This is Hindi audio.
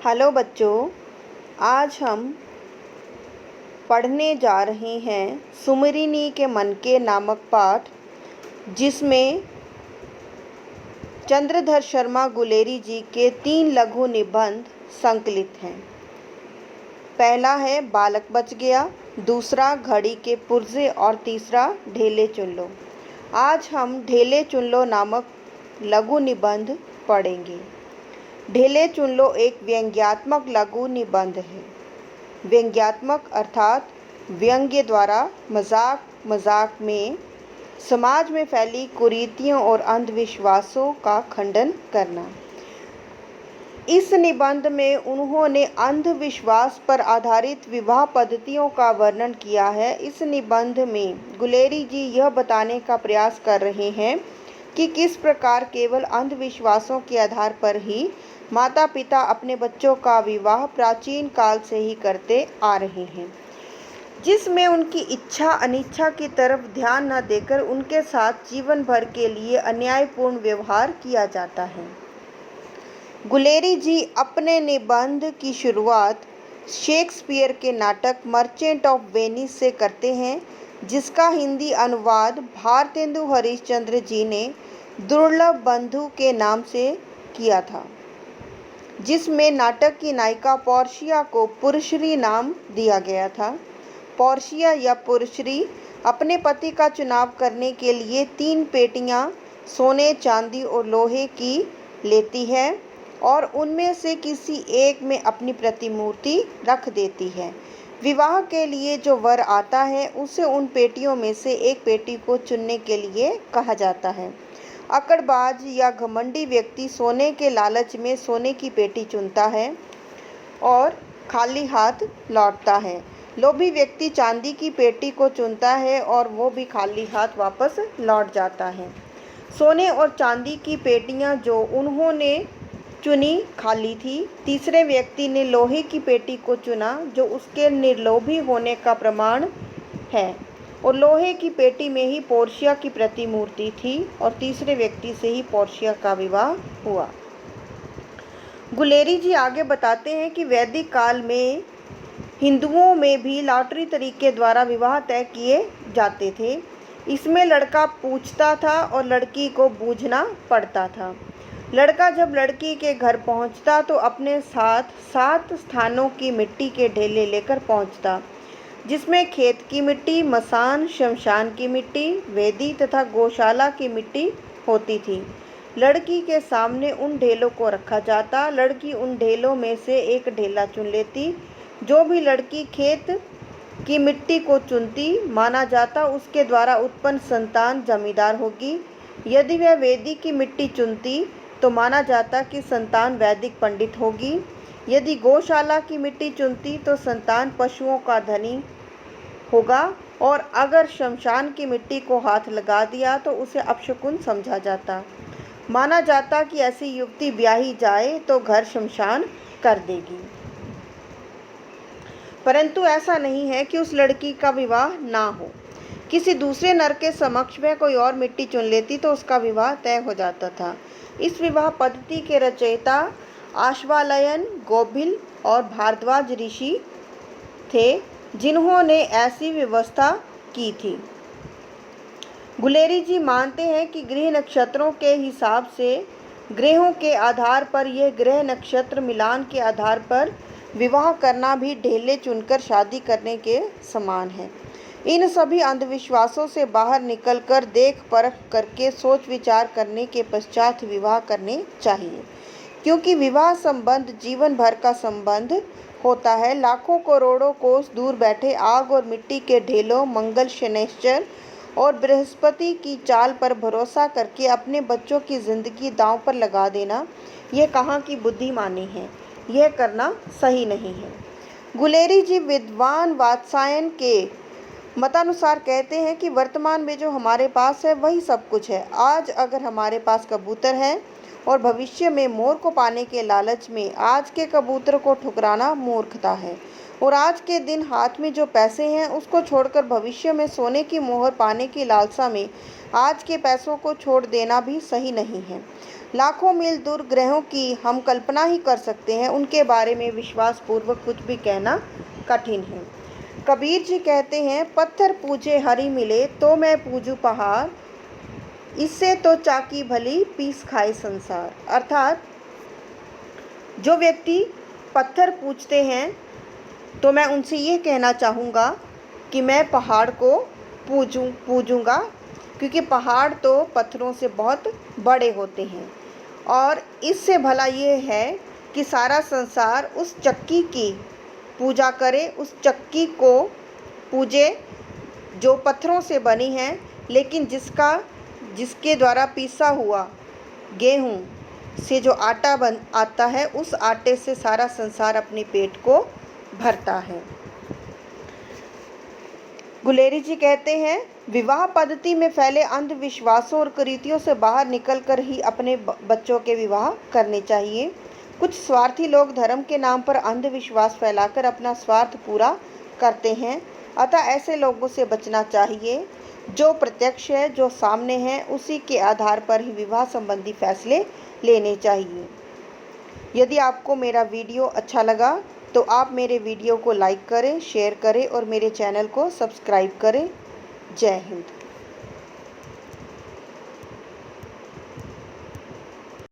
हेलो बच्चों, आज हम पढ़ने जा रहे हैं सुमिरिनी के मन के नामक पाठ, जिसमें चंद्रधर शर्मा गुलेरी जी के 3 लघु निबंध संकलित हैं। पहला है बालक बच गया, दूसरा घड़ी के पुर्जे और तीसरा ढेले चुन लो। आज हम ढेले चुन लो नामक लघु निबंध पढ़ेंगे। ढेले चुन लो एक व्यंग्यात्मक लघु निबंध है। व्यंग्यात्मक अर्थात व्यंग्य द्वारा मजाक में समाज में फैली कुरीतियों और अंधविश्वासों का खंडन करना। इस निबंध में उन्होंने अंधविश्वास पर आधारित विवाह पद्धतियों का वर्णन किया है। इस निबंध में गुलेरी जी यह बताने का प्रयास कर रहे हैं कि किस प्रकार केवल अंधविश्वासों के आधार पर ही माता पिता अपने बच्चों का विवाह प्राचीन काल से ही करते आ रहे हैं, जिसमें उनकी इच्छा अनिच्छा की तरफ ध्यान न देकर उनके साथ जीवन भर के लिए अन्यायपूर्ण व्यवहार किया जाता है। गुलेरी जी अपने निबंध की शुरुआत शेक्सपियर के नाटक मर्चेंट ऑफ वेनिस से करते हैं, जिसका हिंदी अनुवाद भारतेंदु हरिश्चंद्र जी ने दुर्लभ बंधु के नाम से किया था, जिसमें नाटक की नायिका पोर्शिया को पुरुश्री नाम दिया गया था। पोर्शिया या पुरुश्री अपने पति का चुनाव करने के लिए 3 पेटियां सोने, चांदी और लोहे की लेती है और उनमें से किसी एक में अपनी प्रतिमूर्ति रख देती है। विवाह के लिए जो वर आता है उसे उन पेटियों में से एक पेटी को चुनने के लिए कहा जाता है। अकड़बाज या घमंडी व्यक्ति सोने के लालच में सोने की पेटी चुनता है और खाली हाथ लौटता है। लोभी व्यक्ति चांदी की पेटी को चुनता है और वो भी खाली हाथ वापस लौट जाता है। सोने और चांदी की पेटियां जो उन्होंने चुनी खाली थी। तीसरे व्यक्ति ने लोहे की पेटी को चुना, जो उसके निर्लोभी होने का प्रमाण है, और लोहे की पेटी में ही पोर्शिया की प्रतिमूर्ति थी और तीसरे व्यक्ति से ही पोर्शिया का विवाह हुआ। गुलेरी जी आगे बताते हैं कि वैदिक काल में हिंदुओं में भी लॉटरी तरीके द्वारा विवाह तय किए जाते थे। इसमें लड़का पूछता था और लड़की को बूझना पड़ता था। लड़का जब लड़की के घर पहुंचता तो अपने साथ 7 स्थानों की मिट्टी के ढेले लेकर पहुंचता, जिसमें खेत की मिट्टी, मसान, शमशान की मिट्टी, वेदी तथा गौशाला की मिट्टी होती थी। लड़की के सामने उन ढेलों को रखा जाता। लड़की उन ढेलों में से एक ढेला चुन लेती। जो भी लड़की खेत की मिट्टी को चुनती, माना जाता उसके द्वारा उत्पन्न संतान जमींदार होगी। यदि वह वेदी की मिट्टी चुनती तो माना जाता कि संतान वैदिक पंडित होगी। यदि गौशाला की मिट्टी चुनती तो संतान पशुओं का धनी होगा, और अगर शमशान की मिट्टी को हाथ लगा दिया तो उसे अपशकुन समझा जाता। माना जाता कि ऐसी युवती ब्याही जाए तो घर शमशान कर देगी। परंतु ऐसा नहीं है कि उस लड़की का विवाह ना हो। किसी दूसरे नर के समक्ष वह कोई और मिट्टी चुन लेती तो उसका विवाह तय हो जाता था। इस विवाह पद्धति के रचयिता आश्वालयन, गोभिल और भारद्वाज ऋषि थे, जिन्होंने ऐसी व्यवस्था की थी। गुलेरी जी मानते हैं कि ग्रह नक्षत्रों के हिसाब से ग्रहों के आधार पर यह ग्रह नक्षत्र मिलान के आधार पर विवाह करना भी ढेले चुनकर शादी करने के समान है। इन सभी अंधविश्वासों से बाहर निकलकर देख परख करके सोच विचार करने के पश्चात विवाह करने चाहिए, क्योंकि विवाह संबंध जीवन भर का संबंध होता है। लाखों करोड़ों कोस दूर बैठे आग और मिट्टी के ढेलों, मंगल, शनैश्चर और बृहस्पति की चाल पर भरोसा करके अपने बच्चों की जिंदगी दांव पर लगा देना, यह कहाँ की बुद्धिमानी है। यह करना सही नहीं है। गुलेरी जी विद्वान वात्सायन के मतानुसार कहते हैं कि वर्तमान में जो हमारे पास है वही सब कुछ है। आज अगर हमारे पास कबूतर है और भविष्य में मोर को पाने के लालच में आज के कबूतर को ठुकराना मूर्खता है, और आज के दिन हाथ में जो पैसे हैं उसको छोड़कर भविष्य में सोने की मोहर पाने की लालसा में आज के पैसों को छोड़ देना भी सही नहीं है। लाखों मील दूर ग्रहों की हम कल्पना ही कर सकते हैं, उनके बारे में विश्वास पूर्वक कुछ भी कहना कठिन है। कबीर जी कहते हैं, पत्थर पूजे हरि मिले तो मैं पूजूं पहाड़, इससे तो चाकी भली पीस खाए संसार। अर्थात जो व्यक्ति पत्थर पूजते हैं तो मैं उनसे ये कहना चाहूँगा कि मैं पहाड़ को पूजूँगा, क्योंकि पहाड़ तो पत्थरों से बहुत बड़े होते हैं। और इससे भला ये है कि सारा संसार उस चक्की की पूजा करे, उस चक्की को पूजे जो पत्थरों से बनी है, लेकिन जिसके द्वारा पीसा हुआ गेहूँ से जो आटा आता है, उस आटे से सारा संसार अपने पेट को भरता है। गुलेरी जी कहते हैं, विवाह पद्धति में फैले अंधविश्वासों और कुरीतियों से बाहर निकलकर ही अपने बच्चों के विवाह करने चाहिए। कुछ स्वार्थी लोग धर्म के नाम पर अंधविश्वास फैलाकर अपना स्वार्थ पूरा करते हैं, अतः ऐसे लोगों से बचना चाहिए। जो प्रत्यक्ष है, जो सामने है, उसी के आधार पर ही विवाह संबंधी फैसले लेने चाहिए। यदि आपको मेरा वीडियो अच्छा लगा तो आप मेरे वीडियो को लाइक करें, शेयर करें और मेरे चैनल को सब्सक्राइब करें। जय हिंद।